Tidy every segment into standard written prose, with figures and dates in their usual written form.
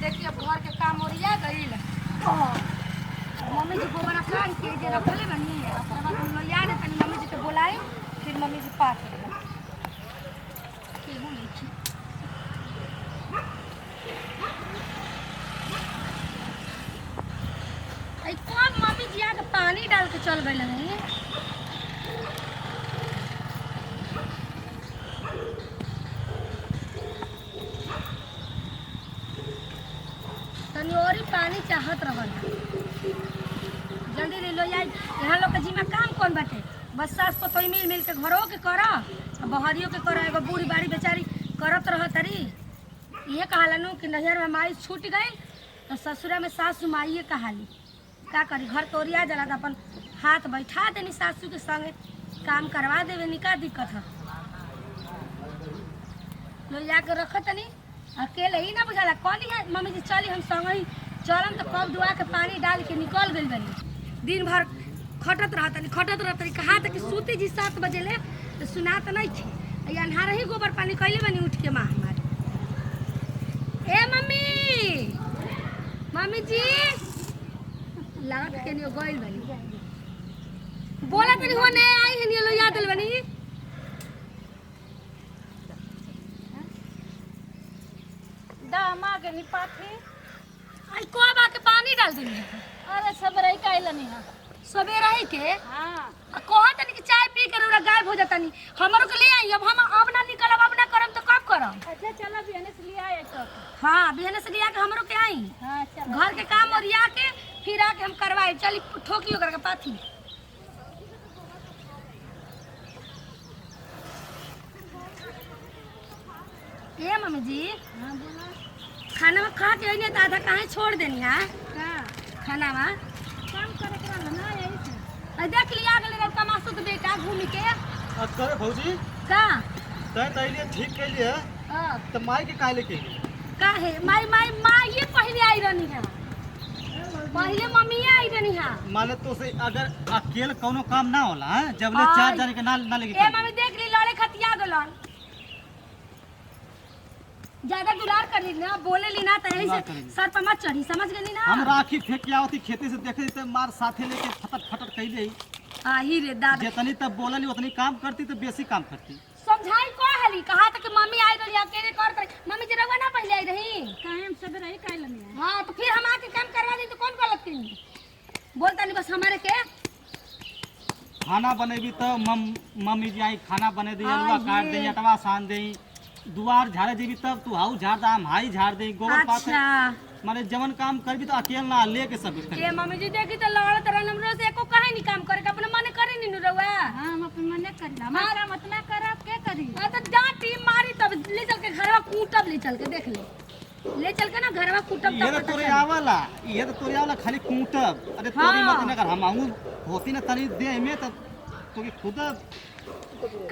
देखिए अब घर के काम ओरिया गईल। मम्मी जी गोबर काट के जे रखले बनी है ओकरा बाद हम लोग याद है तनी मम्मी जी के बुलाए फिर मम्मी जी पास के हो नहीं छी आई कौन मम्मी जी आके पानी डाल के चल गई नहीं तनी और ही पानी चाहत रहल जल्दी ले लो यार यहाँ लोग के जिम्मा काम कौन बाटे बस सास को तो मिल के घरों के करा बहरियों के करा एगो बूढ़ी बाड़ी बेचारी करत रह तरी ये कहालनु कि नजर में माई छूट गई तो ससुरा में सासू माई कहाली का करी घर तोरिया जला अपन हाथ बैठा देनी सासू के संगे काम करवा देवे निका दिक्कत है लो जाके रख तनी अकेले ही ना बुझाला कौन है मम्मी जी चली हम संग ही चलम तो कब दुआ के पानी डाल के निकल गई बनी दिन भर खटत रहतनी कहा था कि सूती जी 7 बजे ले तो सुना तो नहीं थी अन्हार ही गोबर पानी कैले बनी उठ के माँ हमारे ए मम्मी जी लागत के नहीं गइल बनी बोला तनी हो नहीं आई है नहीं लो याद बनी दामा के निपाथी आई को आके पानी डाल देनी अरे सब रही काइलनी हां सवेरा ही के हां कहा तनी कि चाय पी के रोरा गायब हो जाता नहीं हमरो के ले आई अब हम अब ना निकलब अब ना करम तो कब करम अच्छा चलो बिहने से लिया आए तो हां बिहने से लिया के हमरो के आई हां चलो घर के काम ओरिया के फिर आके हम करवाए चली ठोकी ओकरा के पाथी ए मम्मी जी हां बोला खाना में खा के आइने तो आधा काहे छोड़ देनी हां का खाना में काम करे के ना यही से देख लिया गेले रे तमाशा तो बेटा घूम के करे भौजी का तय तैलिए ठीक के लिए तो माई के काहे लेके काहे माई ये पहले आई रहनी है पहले मम्मी आई रहनी है माने तो से अगर अकेले कोनो काम ना होला हैं जब ले 4 जने के ना लेके ए मम्मी देख ली लड़े खतिया गलन ज्यादा दुलार कर ली ना बोले ली ना तो यही से सर पर मत चढ़ी समझ गई ना हम राखी फेंक के आवती खेती से देखे तो मार साथे लेके फटट कैले ही रे दादा जितनी तब बोलली उतनी काम करती तो बेसी काम करती समझाई को हली कहा था कि मम्मी आई रही अकेले कर मम्मी जी रवा ना पहले आई रही काहे हम सब रही काइलनी हां तो फिर हम आके काम करवा दी तो कौन गलत की बोलता नहीं बस हमारे के खाना बनेबी तो मम्मी जी आई खाना बने दी अलुआ काट दे अटवा सान दे दुआर झाड़े देबी तब तू हाउ झाड़ दा हम हाई झाड़ दे गोबर पाथे अच्छा माने जवन काम करबी तो अकेले ना लेके सब ए मम्मी जी देखी तो लड़त रहन हमरो से एको काहे नहीं काम करे अपने मन करे नहीं रवा हां हम अपन मन करला हमारा मत ना करब के करी हां तो डांटी मारी तब ले चल के घरवा कूटब ले चल के देख ले चल के ना घरवा कूटब ये तो तोरे आवला ये तो तोरे आवला खाली कूटब अरे तोरी मत ना कर हम आऊं होती ना तनी दे में तो तोके खुद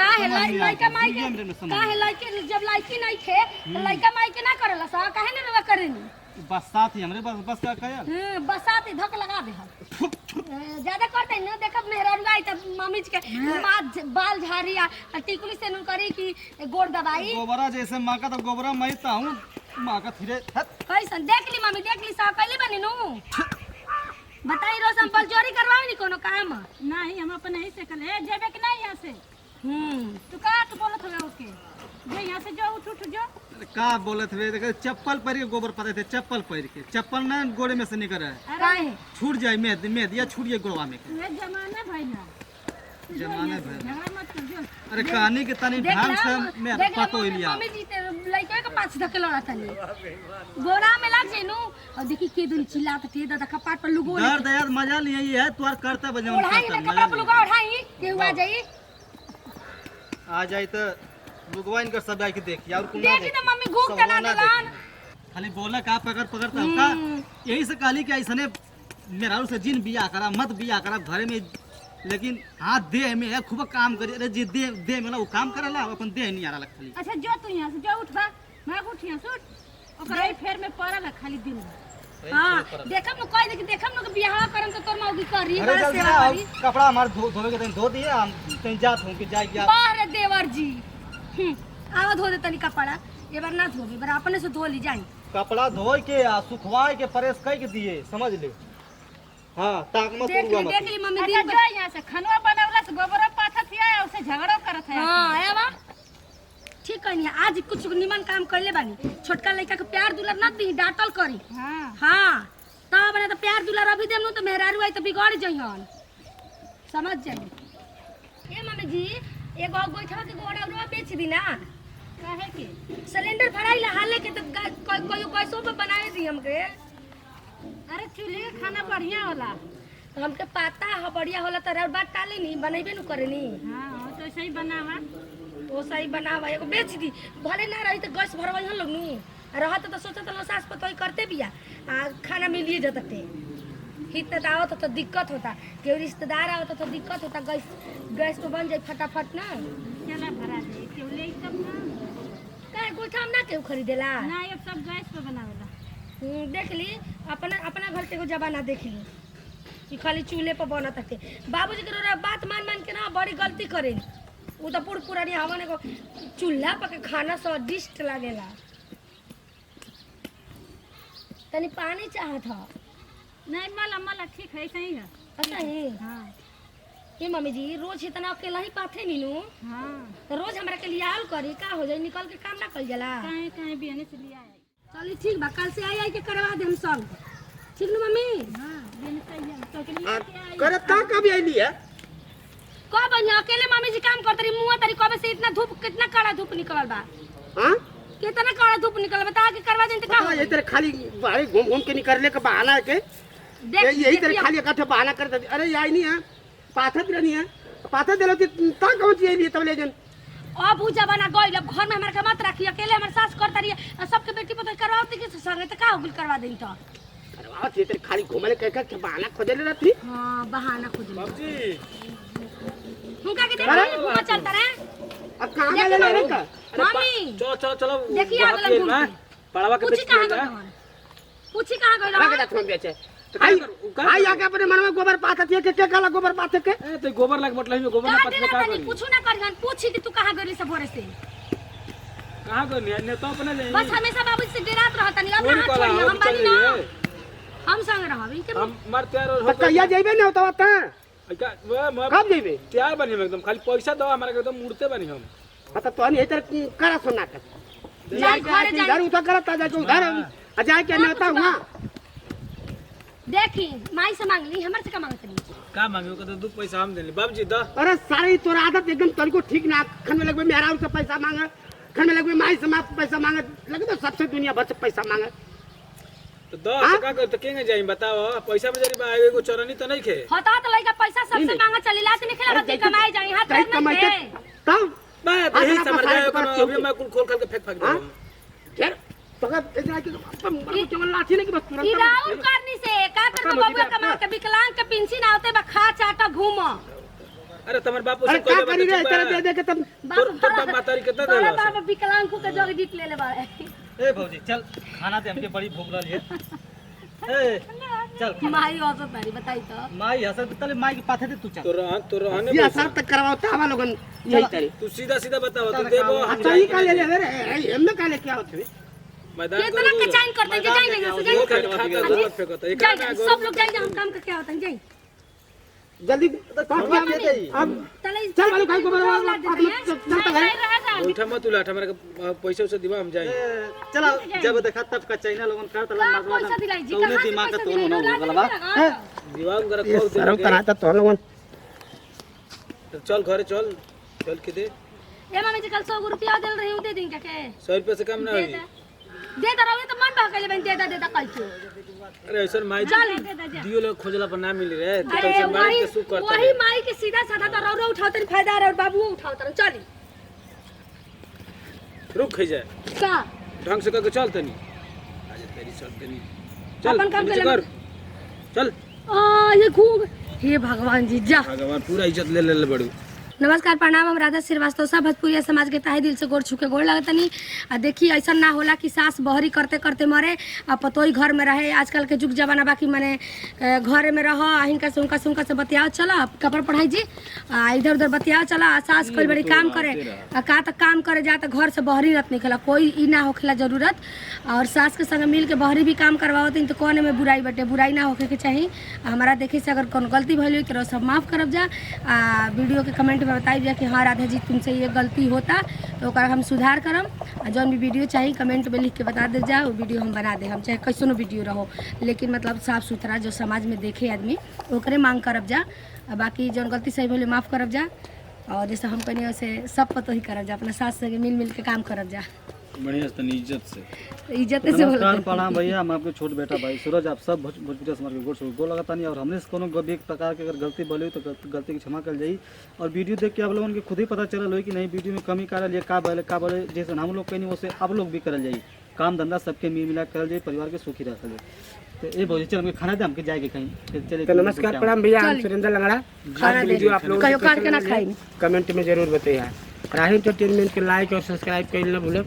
काहे लइका माई के काहे लइके जब लइकी नहीं थे तो लइका माई के ना करला सा काहे ना रवा करेनी बस साथ ही हमरे बस का कहल बसाते धक लगा दे हम ज्यादा करते ना देखब मेहरा रुआई तब मम्मी के बाल झाड़ी आ टिकुली से नु करी कि गोड़ दबाई गोबरा जैसे मां का तो गोबरा मैं तो हूं मां का फिरे कैसन देख ली मम्मी देख ली सा कैले बनी नु बताई रो संपल चोरी करवाई नहीं कोनो काम नहीं हम अपन नहीं से कले जेबे कि नहीं यहां से तू का के बोलत हवे उसके जे यहां से जो उठ जो का बोलत वे देख चप्पल पहन के गोबर पड़े थे चप्पल पहन के चप्पल ना गोड़े में से निकल है काहे छूट जाए में या छूट जाए गोड़वा में ये जमाना भाई ना जमाने भर झगड़ा मत कर जो अरे कहानी के तनी ध्यान से मैं पतो लिया मम्मी जी ते लइका के पास धकेला तनी गोरा में लग जेनु और देखी के दिन चिल्लात थे दादा कपाट पर लुगो दर्द यार मजा नहीं है ये तू करता बजे ओढ़ाई ना कपड़ा पर लुगा ओढ़ाई के हुआ जाई आ जाए तो लुगवाइन कर सब आई के देख यार कुंडा देखी ना मम्मी घूक तना दलान खाली बोला का पकड़ता का यही से काली के ऐसने मेरा से जिन बिया करा मत बिया करा घर में लेकिन हाथ दे में है खूब काम करे अरे जी दे में वो काम करेला अपन देह नहीं आ रहा खाली अच्छा जो तू यहां से जो उठ बा मैं उठ यहां से उठ ओकरा फेर में पड़ल खाली दिन हां देखम न कोई देखम न बियाह करम तो तोर मौगी करी अरे बड़ा जल्दी सेवा ना करी कपड़ा हमार धोवे के दिन धो दिए हम कहीं जात हूं कि जाए गया बाहर देवर जी आवा धो दे तनी कपड़ा ये बार ना धोबे बार अपने से धो ली जाई कपड़ा धोए के आ सुखवाए के प्रेस कई के दिए समझ ले। हाँ ताक मत देख रुआ ली मत। मम्मी अच्छा दिन जो यहाँ से खनवा बनवला से गोबरा पाथत है उसे झगड़ो करत है। हाँ एवा ठीक कहनी है। आज कुछ निमन काम कर ले बानी। छोटका लड़का के प्यार दुलार न दी डांटल करी। हाँ हाँ तब ना तो प्यार दुलार अभी देम तो मेहरारू आई तो बिगड़ जइहन समझ जाई। ए मम्मी जी एगो गोइठा के गोड़ा उड़वा बेच दी ना। काहे के सिलेंडर भराई ला हाले के तो कोई पैसों पे बनाए दी हमके। अरे चूल्हे का खाना बढ़िया होला। तो हमके पता है बढ़िया होला तो और बात टाले नहीं बनेबे नु करे नी। हाँ तो ऐसे ही बनावा। वो सही बनावा एगो बेच दी भले ना रही तो गैस भरवाई हम लोग नु रहत तो सोचत लो सास पतोई करते बिया आ खाना मिलिए जतते हित दावत तो दिक्कत होता केहू रिश्तेदार आवत तो दिक्कत होता गैस पे बन जाए फटाफट ना। चला भरा दे क्यों ले सब ना काहे गोइठा हम ना केहू खरीदेला। ना ये सब गैस पे बनावेला। देख ली अपना अपना घर के एगो जमाना देख ली कि खाली चूल्हे पर बनत थे। बाबूजी के बात मान मान के ना बड़ी गलती करे वो तो पुरानी हमने को चूल्हा पर के खाना स्वादिष्ट लागेला। तनी पानी चाहत ह नहीं मला मला ठीक है सही है। अच्छा है। हाँ ये मम्मी जी रोज इतना अकेला ही पाथे नीनू हाँ तो रोज हमरा के लियाल करी का हो जाए निकल के काम ना कर जाला। कहीं कहीं बिहने से लिया है। चली ठीक बा कल से आई के करवा दे हम सब ठीक नु मम्मी। हाँ बिहने से ही तो के लिए के आई। करे ता कब आईली है? कब अकेले मम्मी जी काम करते रही मुँह तारी कब से इतना धूप कितना कड़ा धूप निकल बा हां कितना कड़ा धूप निकल बता के करवा दें तो का ये तेरे खाली बाहर घूम घूम के निकलने का बहाना है के यही तेरे खाली इकट्ठे बहाना कर दे। अरे आई नहीं है पाथत रहनी है पाथत देलो कि ता कौन सी आईली तब ले जन अब उ जमाना गइल अब घर में हमरा के मत रखी अकेले हमर सास करता रही सबके बेटी पतो करवाती के संगे तो का होगल करवा दें तो। अरे वाह ये तेरे खाली घूमले के बहाना खोजे ले रहती। हां बहाना खुद बाबूजी हुनका के देख घूम चलता रहे अब कहां ले ले रे का? मम्मी चलो चलो चलो देखिए अगला घूम के पड़वा के पूछी कहां गइल पूछी कहां गइल रख दे तुम बेचे आई आके अपने मन में गोबर पाथत है के काला गोबर पाथत के ए तो गोबर लग मतलब में गोबर ना का पत देना का तनी करी पूछू ना करियन पूछी कि तू कहां गइल सब भोरे से कहां को ने तो अपने ले बस हमेशा बाबू से डरात रहता नहीं अब कोई ना कला छोड़िए हम हम बानी चल ना रही हम संग रहब इनके हम मर तैयार तो हो कहिया जइबे न होता ता क्या वो मैं कब जइबे? तैयार बनी हम एकदम खाली पैसा दो हमारे एकदम मुड़ते बनी हम पता तो नहीं तेरे करा सुना कर जाए घर जाए इधर उधर करता जाके उधर आ जाए के नहीं होता हुआ देखी माई से मांग ली हमारे से का मांगत नहीं का मांगे को तो दो पैसा हम देली बाबूजी द अरे सारी तोरा आदत एकदम तनिको ठीक ना खन में लगबे मेहरारू से पैसा मांगे खन में लगबे माई से पैसा मांगे लगे तो सबसे दुनिया भर से पैसा मांगे तो द का कर तो केंगे जाई बताओ पैसा में जरी बा एगो चरनी तो नहीं खे होता तो लइका पैसा सबसे मांगा चली लात नहीं खेला बच्चे कमाए जाए हाथ कहीं पैर कमाते में तब बात यही समझ जाए अभी मैं कुल खोल खोल के फेंक फेंक हाँ? दूं फिर तो का इतना कि केवल लाठी नहीं कि बस ई तुरंत राउर करनी से का कर बबुआ कमा के विकलांग के पेंशन आवते बा खा चाटा घूम अरे तुम्हारे बापू अरे से का कोई करी रे तेरे दे दे के तब तोर बाप मातारी कितना तोरा देला बाप विकलांग को के जग जीत ले ले बा ए भौजी चल खाना दे हमके बड़ी भूख लगी है। ए चल माई औसत तारी बताई तो माई हसत तले माई के पाथे दे तू चल तो रहने ये सर तक करवाओ तावा लोगन यही तरी तू सीधा सीधा बताओ तो देबो हम अच्छा ही का ले ले रे हमने का ले क्या होते मैदान कितना के चाइन करते हैं जाई नहीं से वो जाई खाली खाता दूर फेंको तो एक जाई सब लोग जाई हम काम का क्या होता है जाई जल्दी खाना दे दे अब तले चल वाली खाई गोबर वाला चलता है उठा मत उला हमारे पैसा उसे दिवा हम जाए चला जब देखा तब का चाइना लोगन कर तला का पैसा दिलाई जी तौने दिमाग का तोनो न हो गलबा दिवा कर ये खो सरम कराता तो लोगन चल घरे चल चल के दे ए मम्मी जी कल 100 रुपया दे रही हूं दे देंगे के 100 रुपए से कम ना होई दे दे रहोगे तो मन बहकले बन दे दे कल के अरे ऐसा माई चल दियो लोग खोजला पर ना मिल रे तो अरे ऐसे माई वही के सुख करता वही माई के सीधा साधा तो रौरो उठावत नहीं फायदा और बाबू उठावत नहीं चली रुक खई जाए का ढंग से करके चल तनी आज तेरी सब तनी चल अपन काम नीचे कर कर चल आ ये खूब हे भगवान जी जा भगवान पूरा इज्जत ले ले बड़ू नमस्कार प्रणाम, हम राधा श्रीवास्तव सब भोजपुरिया समाज के तहे दिल से गोड़ छू के गोड़ लगतनी। आ देखी ऐसा ना होला कि सास बहरी करते करते मरे आ पतोई घर में रहे। आजकल के जुग जमाना बाकी मने घर में रह हिंका से बतियाओ चला कपड़ पढ़ाई जी इधर उधर बतियाओ चला। सास कोई बड़ी काम करे का तक काम करे जा घर से बहरी रत निकला कोई ई ना होखेला जरूरत। और सास के संग मिल के बहरी भी काम करवावती तो कौन में बुराई बटे, बुराई ना होखे के चाहिए। हमारा देखे से अगर कौन गलती भइल हुई तो सब माफ़ करब जा। वीडियो के कमेंट में बताई जा कि हाँ राधा जी तुमसे ये गलती होता तो ओकरा हम सुधार करम। जौन भी वीडियो चाहिए कमेंट में लिख के बता दे जा, वो वीडियो हम बना दे हम चाहे कैसनो वीडियो रहो, लेकिन मतलब साफ़ सुथरा जो समाज में देखे आदमी ओकरे मांग करब जा। बाकी जौन गलती सही भले माफ़ करब जा। और जैसे हम कहनी वैसे सब पतो ही करब जा, अपना सास से मिल के काम करब जा बढ़िया से इज्जत से नमस्कार प्रणाम भैया, हम आपके छोट बेटा भाई सूरज, आप सब भोजपुरिया समाज के गोड़ लगाता नहीं। और हमने से कोनो भी एक प्रकार की अगर गलती बोली तो गलती की क्षमा कर जाई। और वीडियो देख के आप लोगों के खुद ही पता चल कि नहीं वीडियो में कमी करल का बोले जैसे हम लोग कहीं वैसे आप लोग भी करल जाई। काम धंधा सबके मिल मिला करल जाए, परिवार के सुखी रखल जाए। तो ये बोलिए चल हमके खाना दे, हमके जाएंगे कहीं चले। तो नमस्कार प्रणाम भैया, हम सुरेंद्र लंगड़ा। आज वीडियो आप लोग कमेंट में जरूर बताइए। राही एंटरटेनमेंट के लाइक और सब्सक्राइब कर ना भूले।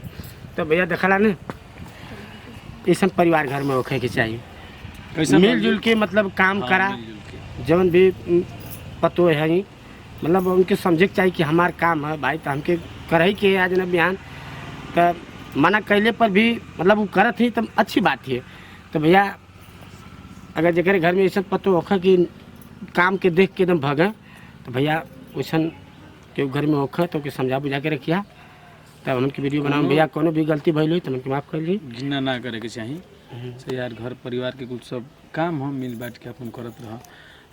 तो भैया देखला ना ऐसा परिवार घर में होखे के चाहिए, मिलजुल के मतलब काम करा। जवन भी पतो है मतलब उनके समझे के चाहिए कि हमार काम है भाई, तो हमके करही के आज न बिहान तो मना कैले पर भी मतलब वो करत ही तो अच्छी बात है। तो भैया अगर जगह घर में ऐसा पतो होखा कि काम के देख के एकदम भगे तो भैया वैसा के घर में होखा तो समझा बुझा के रखिया। तब उनकी वीडियो बनाओ भैया, कोनो भी गलती भइल हुई तो उनके माफ़ कर ली। घिना ना करे के चाहिए से यार, घर परिवार के कुछ सब काम हम मिल बांट के अपन करत रह।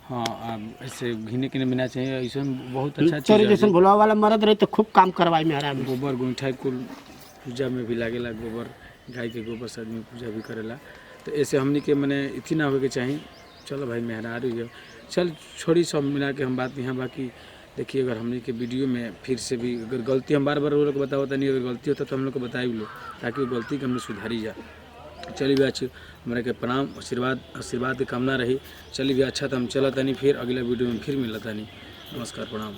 हाँ ऐसे घिने के बिना चाहिए। ऐसा बहुत अच्छा चीज़ जैसे भुलवा वाला मरद रहे तो खूब काम करवाई में आराम। गोबर गोईठा कुल पूजा में भी लागेला, गोबर गाय के गोबर से आदमी पूजा भी करेला। तो ऐसे हमने के मने इतनी ना हो के चाहिए। चलो भाई मेहरारू है, चल छोड़ी सब मिला के हम बात यहाँ। बाकी देखिए अगर हमने के वीडियो में फिर से भी अगर गलती हम बार बार वो लोग बताओ नहीं, अगर गलती होता तो हम लोग को बताए भी लो ताकि वो गलती के हमने सुधारी जाए। चलिए भी अच्छी हमारे के प्रणाम आशीर्वाद की कामना रही। चलिए भी अच्छा तो हम चला नहीं, फिर अगला वीडियो में फिर मिलता नहीं। नमस्कार प्रणाम।